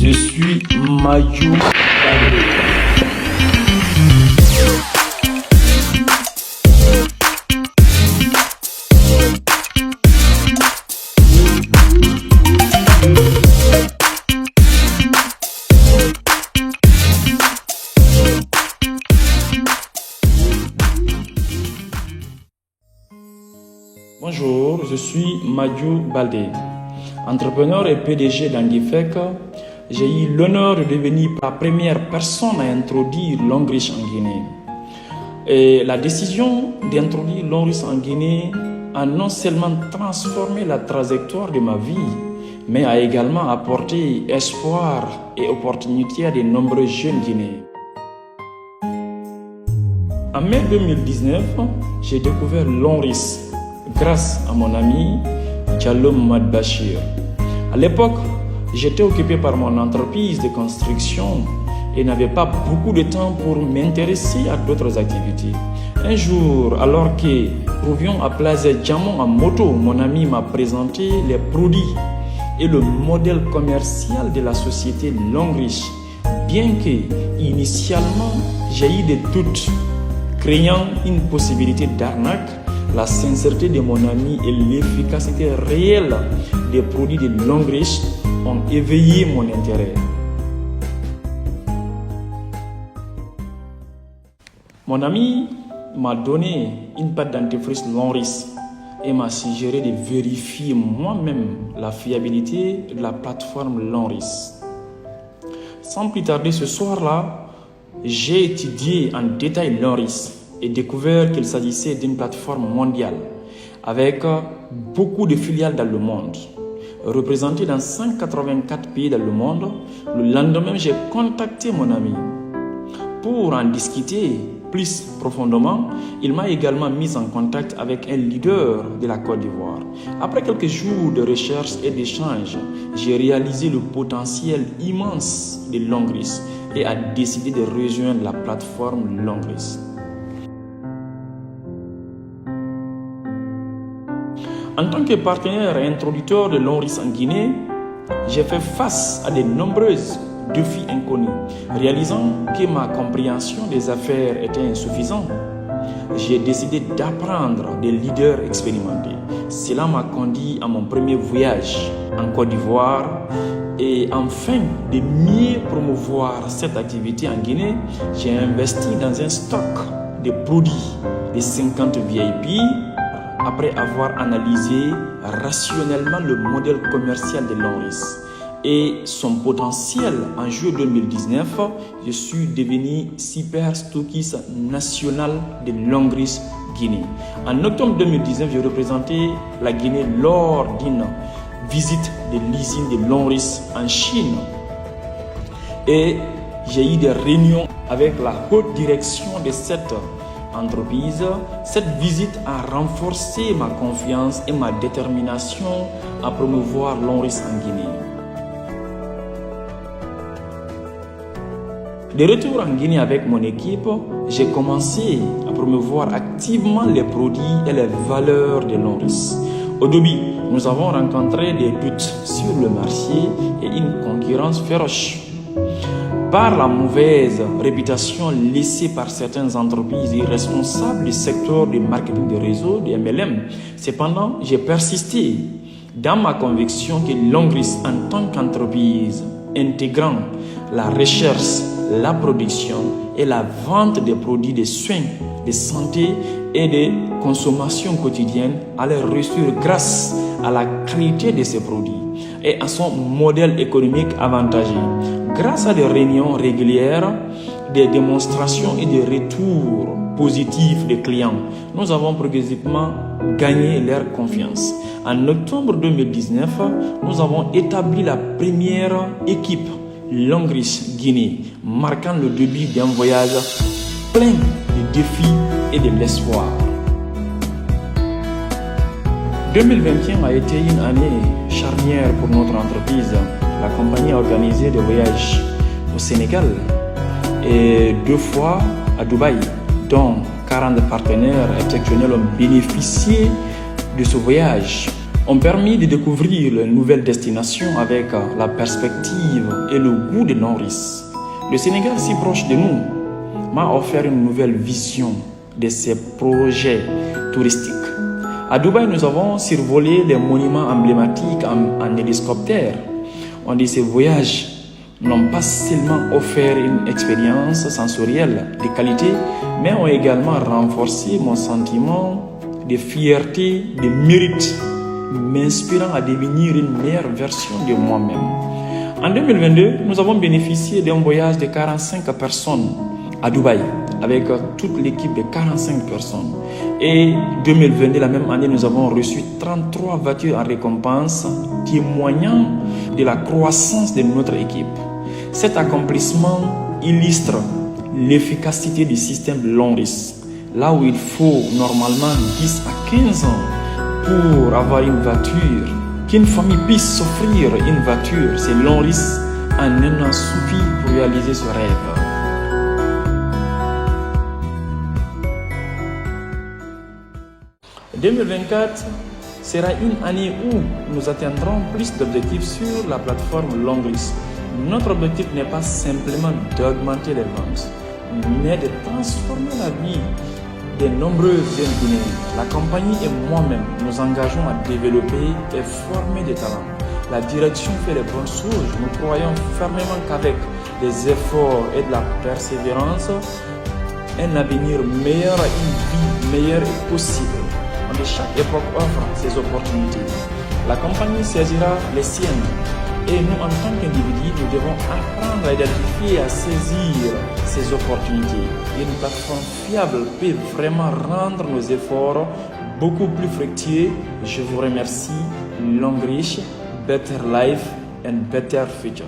Je suis Majou Baldé. Bonjour, je suis Majou Baldé. Entrepreneur et PDG d'Angifec, j'ai eu l'honneur de devenir la première personne à introduire l'Hongrish en Guinée. Et la décision d'introduire l'Hongrish en Guinée a non seulement transformé la trajectoire de ma vie, mais a également apporté espoir et opportunité à de nombreux jeunes Guinéens. En mai 2019, j'ai découvert l'Hongrish grâce à mon ami Diallo Mamad Bachir. À l'époque, j'étais occupé par mon entreprise de construction et n'avais pas beaucoup de temps pour m'intéresser à d'autres activités. Un jour, alors que nous pouvions à Place Diamant en moto, mon ami m'a présenté les produits et le modèle commercial de la société l'Hongrish. Bien que, initialement, j'ai eu des doutes, craignant une possibilité d'arnaque, la sincérité de mon ami et l'efficacité réelle des produits de l'Hongrish ont éveillé mon intérêt. Mon ami m'a donné une pâte dentifrice l'Hongrish et m'a suggéré de vérifier moi-même la fiabilité de la plateforme l'Hongrish. Sans plus tarder ce soir-là, j'ai étudié en détail l'Hongrish et découvert qu'il s'agissait d'une plateforme mondiale avec beaucoup de filiales dans le monde. Représentée dans 184 pays dans le monde, le lendemain, j'ai contacté mon ami. Pour en discuter plus profondément, il m'a également mis en contact avec un leader de la Côte d'Ivoire. Après quelques jours de recherche et d'échanges, j'ai réalisé le potentiel immense de l'Hongrish et a décidé de rejoindre la plateforme l'Hongrish. En tant que partenaire et introducteur de l'Hongrish en Guinée, j'ai fait face à de nombreux défis inconnus, réalisant que ma compréhension des affaires était insuffisante. J'ai décidé d'apprendre des leaders expérimentés. Cela m'a conduit à mon premier voyage en Côte d'Ivoire et afin de mieux promouvoir cette activité en Guinée, j'ai investi dans un stock de produits de 50 VIP. Après avoir analysé rationnellement le modèle commercial de l'Hongrish et son potentiel en juillet 2019, je suis devenu super stockiste national de l'Hongrish Guinée. En octobre 2019, j'ai représenté la Guinée lors d'une visite de l'usine de l'Hongrish en Chine. Et j'ai eu des réunions avec la haute direction de cette entreprise. Cette visite a renforcé ma confiance et ma détermination à promouvoir l'Hongrish en Guinée. De retour en Guinée avec mon équipe, j'ai commencé à promouvoir activement les produits et les valeurs de l'Hongrish. Au début, nous avons rencontré des doutes sur le marché et une concurrence féroce. Par la mauvaise réputation laissée par certaines entreprises et responsables du secteur du marketing de réseau, du MLM. Cependant, j'ai persisté dans ma conviction que l'Hongrish en tant qu'entreprise intégrant la recherche, la production et la vente des produits de soins, de santé et de consommation quotidienne allait réussir grâce à la qualité de ces produits et à son modèle économique avantageux. Grâce à des réunions régulières, des démonstrations et des retours positifs des clients, nous avons progressivement gagné leur confiance. En octobre 2019, nous avons établi la première équipe l'Hongrish Guinée, marquant le début d'un voyage plein de défis et de l'espoir. 2021 a été une année charnière pour notre entreprise. La compagnie a organisé des voyages au Sénégal et 2 fois à Dubaï, dont 40 partenaires exceptionnels ont bénéficié de ce voyage. ont permis de découvrir une nouvelle destination avec la perspective et le goût de Noris. Le Sénégal, si proche de nous, m'a offert une nouvelle vision de ses projets touristiques. À Dubaï, nous avons survolé les monuments emblématiques en hélicoptère. On dit que ces voyages n'ont pas seulement offert une expérience sensorielle de qualité, mais ont également renforcé mon sentiment de fierté, de mérite, m'inspirant à devenir une meilleure version de moi-même. En 2022, nous avons bénéficié d'un voyage de 45 personnes à Dubaï, avec toute l'équipe de 45 personnes. Et 2022, la même année, nous avons reçu 33 voitures en récompense, témoignant de la croissance de notre équipe. Cet accomplissement illustre l'efficacité du système Lonris, là où il faut normalement 10 à 15 ans pour avoir une voiture. Qu'une famille puisse s'offrir une voiture, c'est Lonris en un an suffit pour réaliser ce rêve. « 2024 sera une année où nous atteindrons plus d'objectifs sur la plateforme Lonris. Notre objectif n'est pas simplement d'augmenter les ventes, mais de transformer la vie de nombreux jeunes Guinéens. La compagnie et moi-même nous engageons à développer et former des talents. La direction fait les bonnes choses. Nous croyons fermement qu'avec des efforts et de la persévérance, un avenir meilleur, une vie meilleure est possible. Chaque époque offre ses opportunités. La compagnie saisira les siennes. Et nous, en tant qu'individus, nous devons apprendre à identifier et à saisir ces opportunités. Une plateforme fiable peut vraiment rendre nos efforts beaucoup plus fructueux. Je vous remercie. Long Rich, Better Life and Better Future.